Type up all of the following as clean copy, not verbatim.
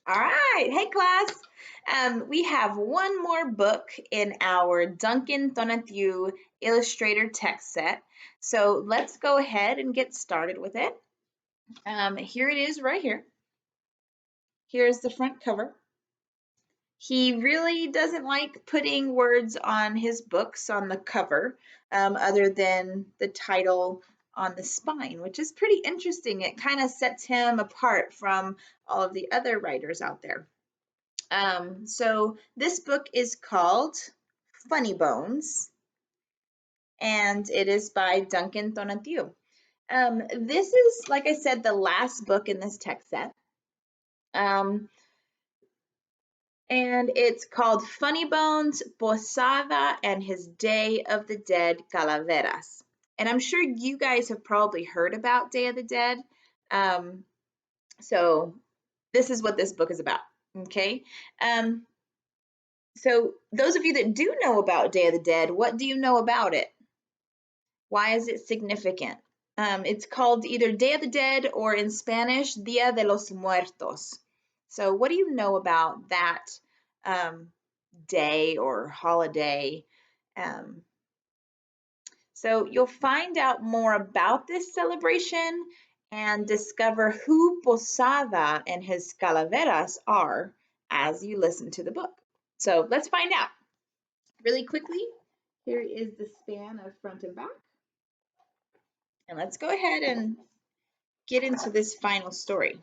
All right. Hey, class. We have one more book in our Duncan Tonatiuh Illustrator text set. So let's go ahead and get started with it. Here it is right here. Here's the front cover. He really doesn't like putting words on his books on the cover, other than the title on the spine, which is pretty interesting. It kind of sets him apart from all of the other writers out there. So this book is called Funny Bones, and it is by Duncan Tonatiuh. This is, like I said, the last book in this text set. And it's called Funny Bones, Posada, and His Day of the Dead, Calaveras. And I'm sure you guys have probably heard about Day of the Dead. So this is what this book is about, okay? So those of you that do know about Day of the Dead, what do you know about it? Why is it significant? It's called either Day of the Dead or in Spanish, Dia de los Muertos. So what do you know about that day or holiday? So you'll find out more about this celebration and discover who Posada and his calaveras are as you listen to the book. So let's find out. Really quickly, here is the span of front and back. And let's go ahead and get into this final story.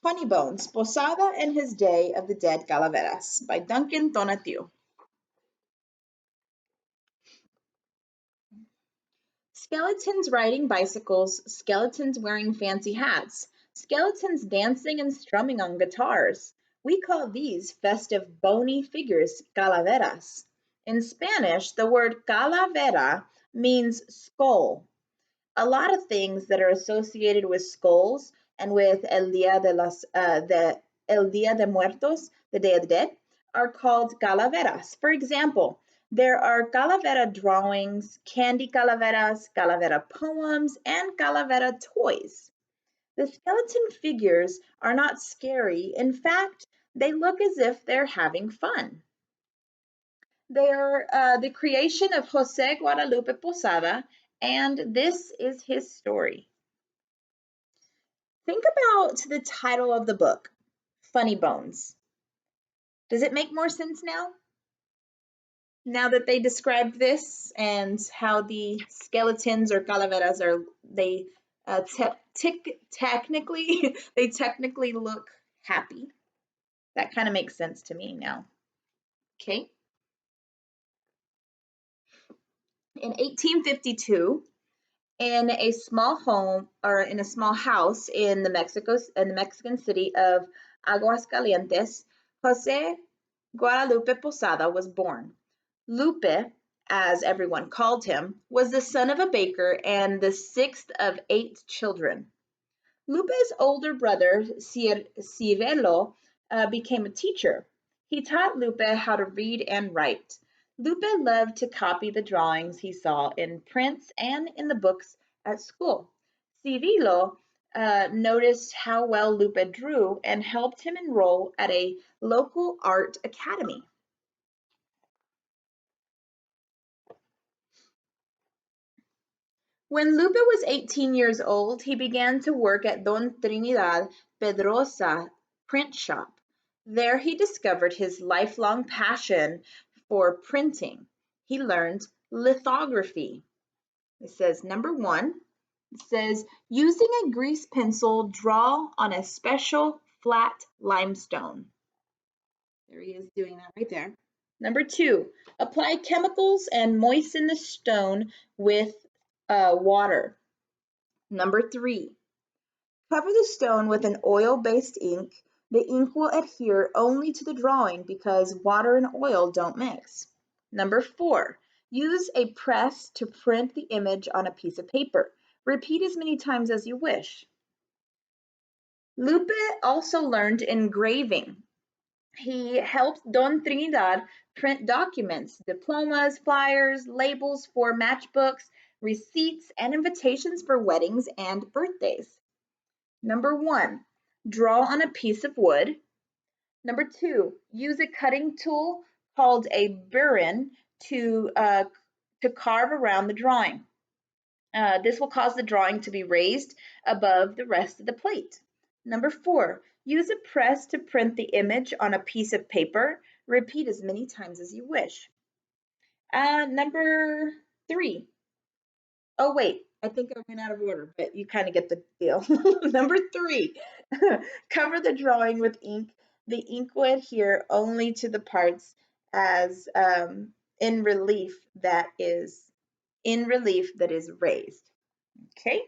Funny Bones, Posada and His Day of the Dead Calaveras by Duncan Tonatiuh. Skeletons riding bicycles, skeletons wearing fancy hats, skeletons dancing and strumming on guitars. We call these festive bony figures calaveras. In Spanish, the word calavera means skull. A lot of things that are associated with skulls and with El Dia de Muertos, the Day of the Dead, are called calaveras. For example, there are calavera drawings, candy calaveras, calavera poems, and calavera toys. The skeleton figures are not scary. In fact, they look as if they're having fun. They are the creation of Jose Guadalupe Posada, and this is his story. Think about the title of the book, Funny Bones. Does it make more sense now? Now that they described this and how the skeletons or calaveras are, they technically they technically look happy. That kind of makes sense to me now. Okay. In 1852, in a small home or in a small house in the Mexican city of Aguascalientes, Jose Guadalupe Posada was born. Lupe, as everyone called him, was the son of a baker and the sixth of 8 children. Lupe's older brother, Cirilo, became a teacher. He taught Lupe how to read and write. Lupe loved to copy the drawings he saw in prints and in the books at school. Cirilo noticed how well Lupe drew and helped him enroll at a local art academy. When Lupe was 18 years old, he began to work at Don Trinidad Pedrosa print shop. There he discovered his lifelong passion for printing. He learned lithography. It says number 1, it says using a grease pencil, draw on a special flat limestone. There he is doing that right there. Number 2, apply chemicals and moisten the stone with water. Number 3, cover the stone with an oil-based ink. The ink will adhere only to the drawing because water and oil don't mix. Number 4, use a press to print the image on a piece of paper. Repeat as many times as you wish. Lupe also learned engraving. He helped Don Trinidad print documents, diplomas, flyers, labels for matchbooks, receipts, and invitations for weddings and birthdays. Number 1, Draw on a piece of wood. Number 2, use a cutting tool called a burin to carve around the drawing. This will cause the drawing to be raised above the rest of the plate. Number 4, use a press to print the image on a piece of paper. Repeat as many times as you wish. Number 3. Oh, wait, I think I went out of order, but you kind of get the deal. Number 3, cover the drawing with ink. The ink will adhere only to the parts as in relief that is raised. Okay,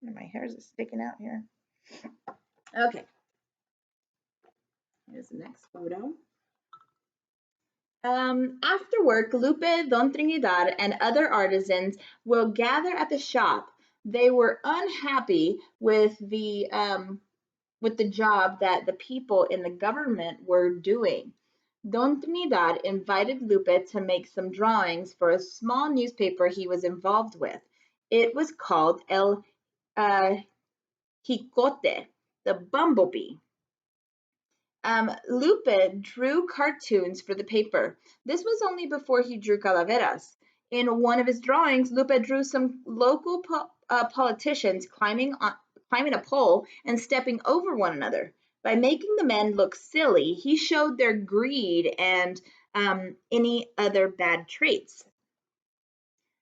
my hairs are sticking out here. Okay, here's the next photo. After work, Lupe, Don Trinidad, and other artisans will gather at the shop. They were unhappy with the job that the people in the government were doing. Don Trinidad invited Lupe to make some drawings for a small newspaper he was involved with. It was called El Jicote, the Bumblebee. Lupe drew cartoons for the paper. This was only before he drew calaveras. In one of his drawings, Lupe drew some local politicians climbing a pole and stepping over one another. By making the men look silly, he showed their greed and any other bad traits.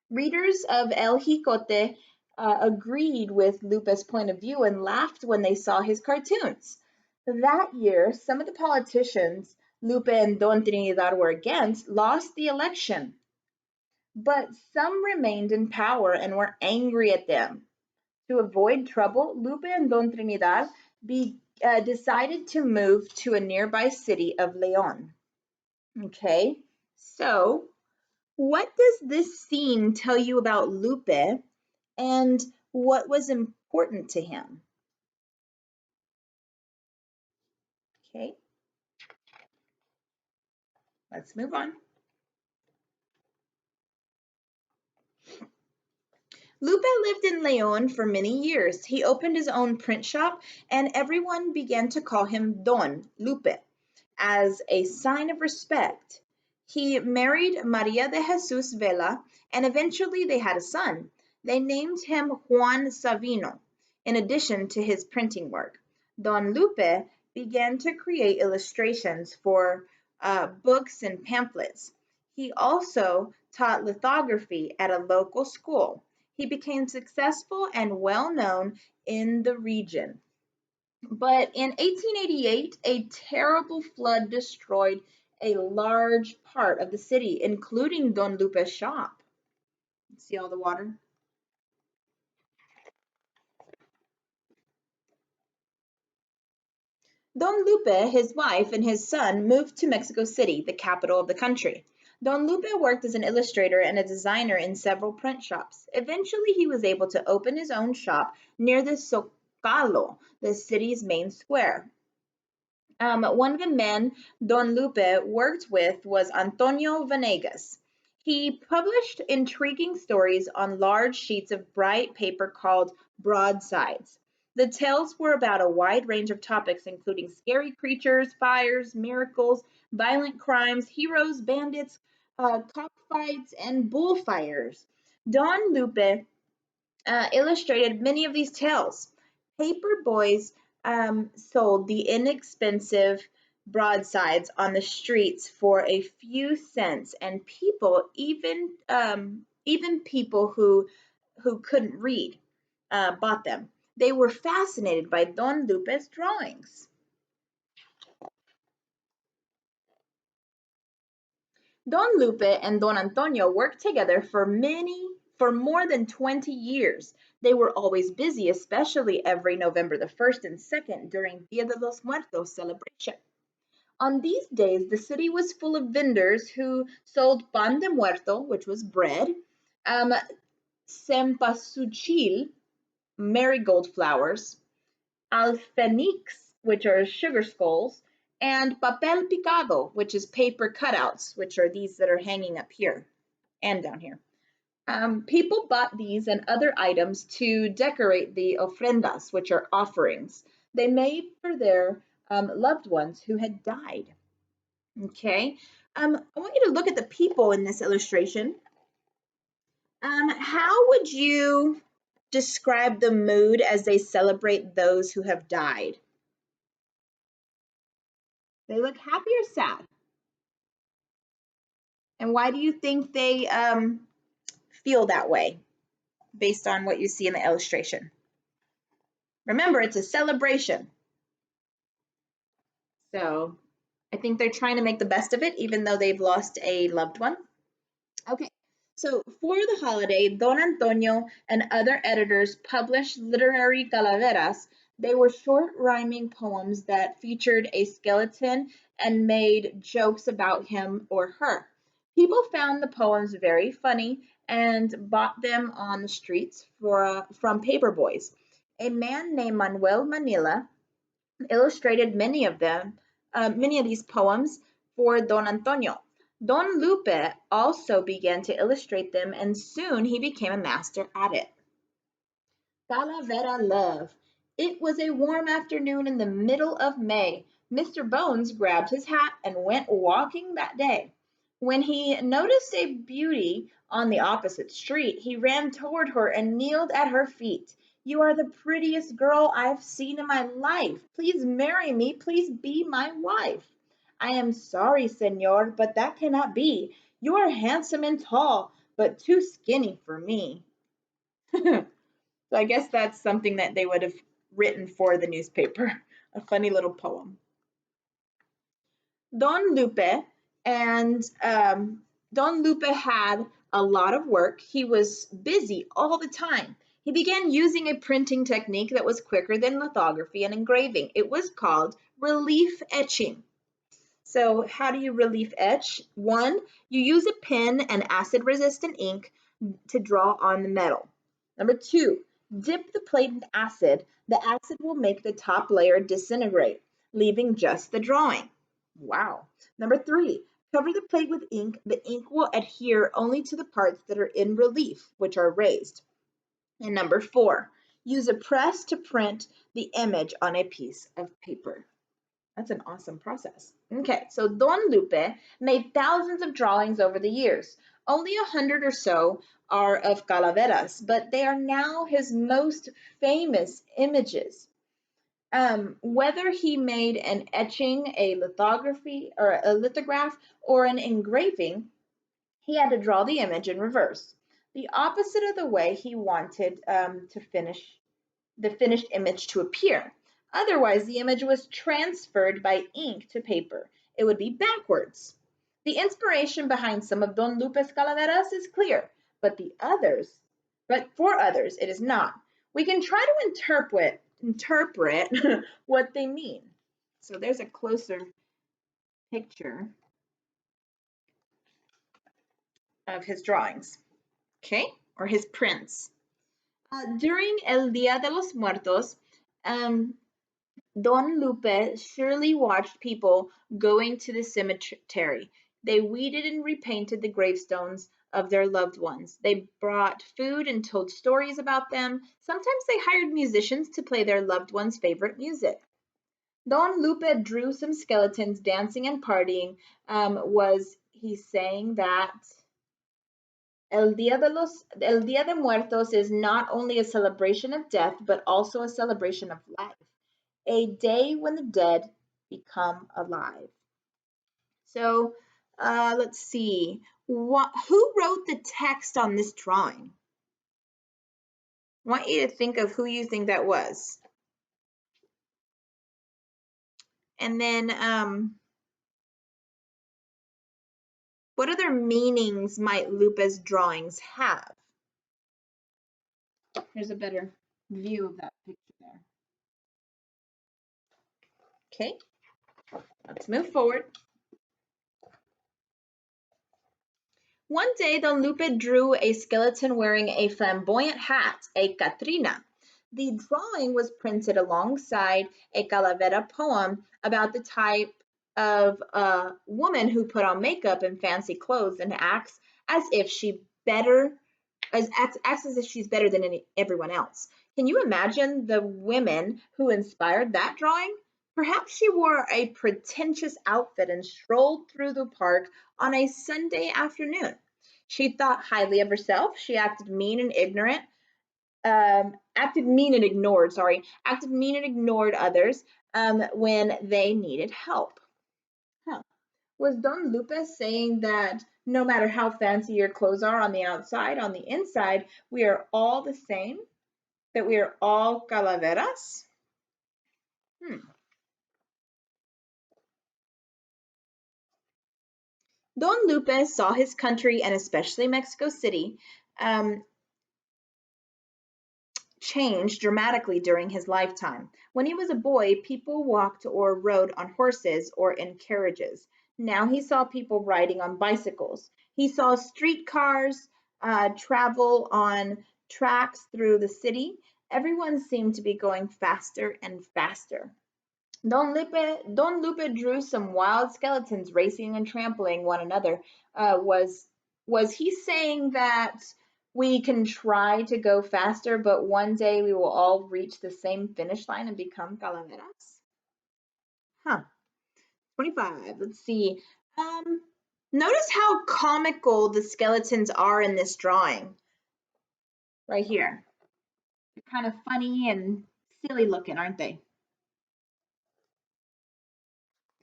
Readers of El Jicote agreed with Lupe's point of view and laughed when they saw his cartoons. That year, some of the politicians Lupe and Don Trinidad were against lost the election, but some remained in power and were angry at them. To avoid trouble, Lupe and Don Trinidad decided to move to a nearby city of Leon. Okay, so what does this scene tell you about Lupe and what was important to him? Okay, let's move on. Lupe lived in Leon for many years. He opened his own print shop, and everyone began to call him Don Lupe as a sign of respect. He married Maria de Jesus Vela, and eventually they had a son. They named him Juan Savino, in addition to his printing work. Don Lupe began to create illustrations for books and pamphlets. He also taught lithography at a local school. He became successful and well known in the region. But in 1888, a terrible flood destroyed a large part of the city, including Don Lupe's shop. See all the water? Don Lupe, his wife, and his son moved to Mexico City, the capital of the country. Don Lupe worked as an illustrator and a designer in several print shops. Eventually, he was able to open his own shop near the Zocalo, the city's main square. One of the men Don Lupe worked with was Antonio Venegas. He published intriguing stories on large sheets of bright paper called broadsides. The tales were about a wide range of topics, including scary creatures, fires, miracles, violent crimes, heroes, bandits, cockfights, and bullfires. Don Lupe illustrated many of these tales. Paper boys sold the inexpensive broadsides on the streets for a few cents, and people, even people who couldn't read, bought them. They were fascinated by Don Lupe's drawings. Don Lupe and Don Antonio worked together for more than 20 years. They were always busy, especially every November the 1st and 2nd during Dia de los Muertos celebration. On these days, the city was full of vendors who sold pan de muerto, which was bread, um, cempasúchil, marigold flowers, alfenix, which are sugar skulls, and papel picado, which is paper cutouts, which are these that are hanging up here and down here. People bought these and other items to decorate the ofrendas, which are offerings. they made for their loved ones who had died. Okay, I want you to look at the people in this illustration. How would you describe the mood as they celebrate those who have died? They look happy or sad? And why do you think they feel that way based on what you see in the illustration? Remember, it's a celebration. So I think they're trying to make the best of it, even though they've lost a loved one. Okay, so for the holiday, Don Antonio and other editors published literary calaveras. They were short rhyming poems that featured a skeleton and made jokes about him or her. People found the poems very funny and bought them on the streets from paper boys. A man named Manuel Manila illustrated many of these poems for Don Antonio. Don Lupe also began to illustrate them, and soon he became a master at it. Calavera Love. It was a warm afternoon in the middle of May. Mr. Bones grabbed his hat and went walking that day. When he noticed a beauty on the opposite street, he ran toward her and kneeled at her feet. You are the prettiest girl I've seen in my life. Please marry me. Please be my wife. I am sorry, senor, but that cannot be. You are handsome and tall, but too skinny for me. So I guess that's something that they would have written for the newspaper, a funny little poem. Don Lupe and Don Lupe had a lot of work. He was busy all the time. He began using a printing technique that was quicker than lithography and engraving. It was called relief etching. So how do you relief etch? One, you use a pen and acid-resistant ink to draw on the metal. Number two, dip the plate in acid. The acid will make the top layer disintegrate, leaving just the drawing. Wow. Number three, cover the plate with ink. The ink will adhere only to the parts that are in relief, which are raised. And number four, use a press to print the image on a piece of paper. That's an awesome process. Okay, so Don Lupe made thousands of drawings over the years. Only 100 or so are of calaveras, but they are now his most famous images. Whether he made an etching, a lithography, or a lithograph, or an engraving, he had to draw the image in reverse, the opposite of the way he wanted the finished image to appear. Otherwise, the image was transferred by ink to paper. It would be backwards. The inspiration behind some of Don Lupe's calaveras is clear, but for others, it is not. We can try to interpret what they mean. So there's a closer picture of his drawings, okay, or his prints. During El Dia de los Muertos, Don Lupe surely watched people going to the cemetery. They weeded and repainted the gravestones of their loved ones. They brought food and told stories about them. Sometimes they hired musicians to play their loved ones' favorite music. Don Lupe drew some skeletons dancing and partying. Was he saying that El Dia de Muertos is not only a celebration of death, but also a celebration of life, a day when the dead become alive. So let's see. Who wrote the text on this drawing? I want you to think of who you think that was. And then what other meanings might Lupe's drawings have? Here's a better view of that picture there. Okay, let's move forward. One day, Don Lupe drew a skeleton wearing a flamboyant hat, a Catrina. The drawing was printed alongside a Calavera poem about the type of woman who put on makeup and fancy clothes and acts as if she's better than everyone else. Can you imagine the women who inspired that drawing? Perhaps she wore a pretentious outfit and strolled through the park on a Sunday afternoon. She thought highly of herself. She acted mean and ignored others when they needed help. Huh. Was Don Lupe saying that no matter how fancy your clothes are on the outside, on the inside, we are all the same? That we are all calaveras? Hmm. Don Lupe saw his country, and especially Mexico City, um, change dramatically during his lifetime. When he was a boy, people walked or rode on horses or in carriages. Now he saw people riding on bicycles. He saw streetcars travel on tracks through the city. Everyone seemed to be going faster and faster. Don Lupe drew some wild skeletons racing and trampling one another. Was he saying that we can try to go faster, but one day we will all reach the same finish line and become calaveras? Huh. 25. Let's see. Um, Notice how comical the skeletons are in this drawing right here. They're kind of funny and silly looking, aren't they?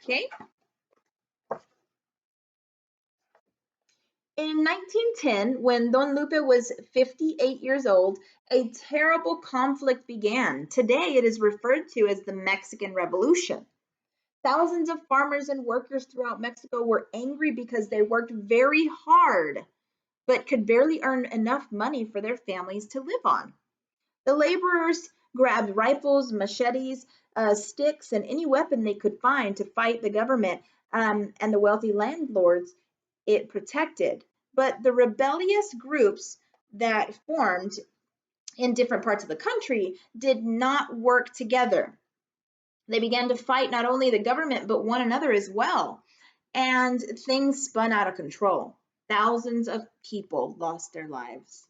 Okay. In 1910, when Don Lupe was 58 years old, a terrible conflict began. Today, it is referred to as the Mexican Revolution. Thousands of farmers and workers throughout Mexico were angry because they worked very hard but could barely earn enough money for their families to live on. The laborers grabbed rifles, machetes, sticks, and any weapon they could find to fight the government and the wealthy landlords it protected. But the rebellious groups that formed in different parts of the country did not work together. They began to fight not only the government, but one another as well. And things spun out of control. Thousands of people lost their lives.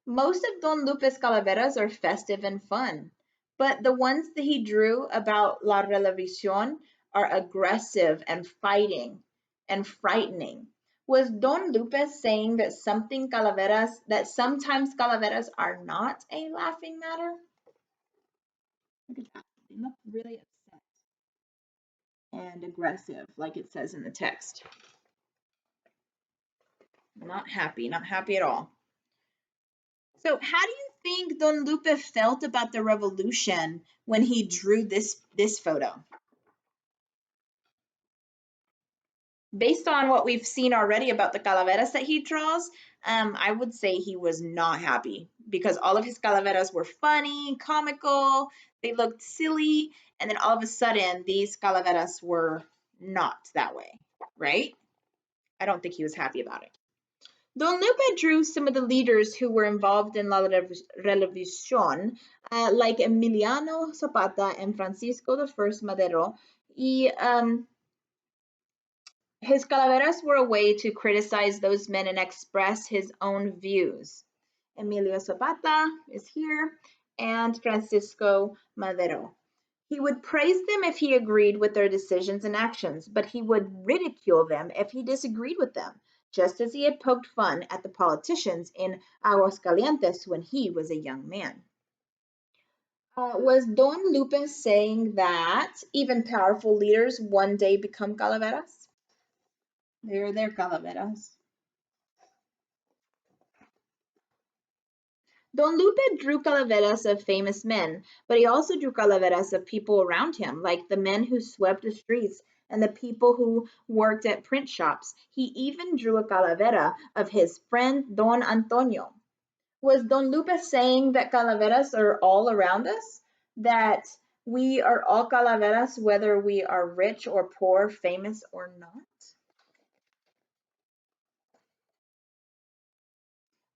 Most of Don Lupe's calaveras are festive and fun, but the ones that he drew about La Revolucion are aggressive and fighting and frightening. Was Don Lupe saying that sometimes calaveras are not a laughing matter? Look at that. They look really upset and aggressive, like it says in the text. Not happy at all. So, how do you think Don Lupe felt about the revolution when he drew this photo? Based on what we've seen already about the calaveras that he draws, I would say he was not happy because all of his calaveras were funny, comical, they looked silly, and then all of a sudden these calaveras were not that way, right? I don't think he was happy about it. Don Lupe drew some of the leaders who were involved in La Revolucion, like Emiliano Zapata and Francisco I Madero. His calaveras were a way to criticize those men and express his own views. Emilio Zapata is here, and Francisco Madero. He would praise them if he agreed with their decisions and actions, but he would ridicule them if he disagreed with them, just as he had poked fun at the politicians in Aguascalientes when he was a young man. Was Don Lupe saying that even powerful leaders one day become calaveras? They're their calaveras. Don Lupe drew calaveras of famous men, but he also drew calaveras of people around him, like the men who swept the streets and the people who worked at print shops. He even drew a calavera of his friend Don Antonio. Was Don Lupe saying that calaveras are all around us? That we are all calaveras whether we are rich or poor, famous or not?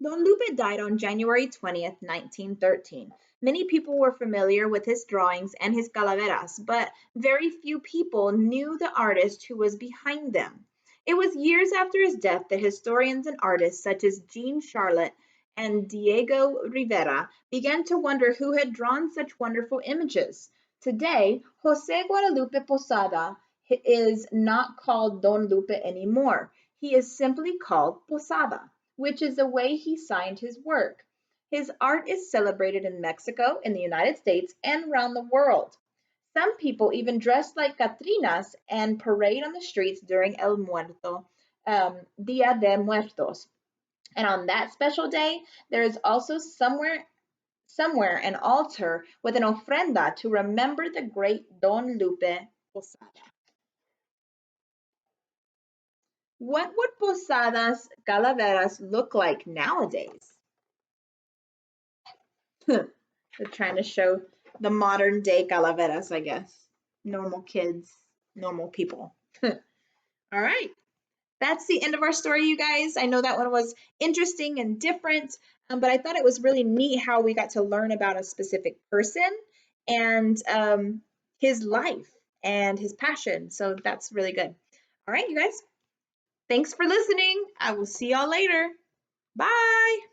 Don Lupe died on January 20th, 1913. Many people were familiar with his drawings and his calaveras, but very few people knew the artist who was behind them. It was years after his death that historians and artists such as Jean Charlotte and Diego Rivera began to wonder who had drawn such wonderful images. Today, Jose Guadalupe Posada is not called Don Lupe anymore. He is simply called Posada, which is the way he signed his work. His art is celebrated in Mexico, in the United States, and around the world. Some people even dress like Catrinas and parade on the streets during El Muerto, Dia de Muertos. And on that special day, there is also somewhere an altar with an ofrenda to remember the great Don Lupe Posada. What would Posadas calaveras look like nowadays? They're trying to show the modern day calaveras, I guess. Normal kids, normal people. All right. That's the end of our story, you guys. I know that one was interesting and different, but I thought it was really neat how we got to learn about a specific person and his life and his passion. So that's really good. All right, you guys. Thanks for listening. I will see y'all later. Bye.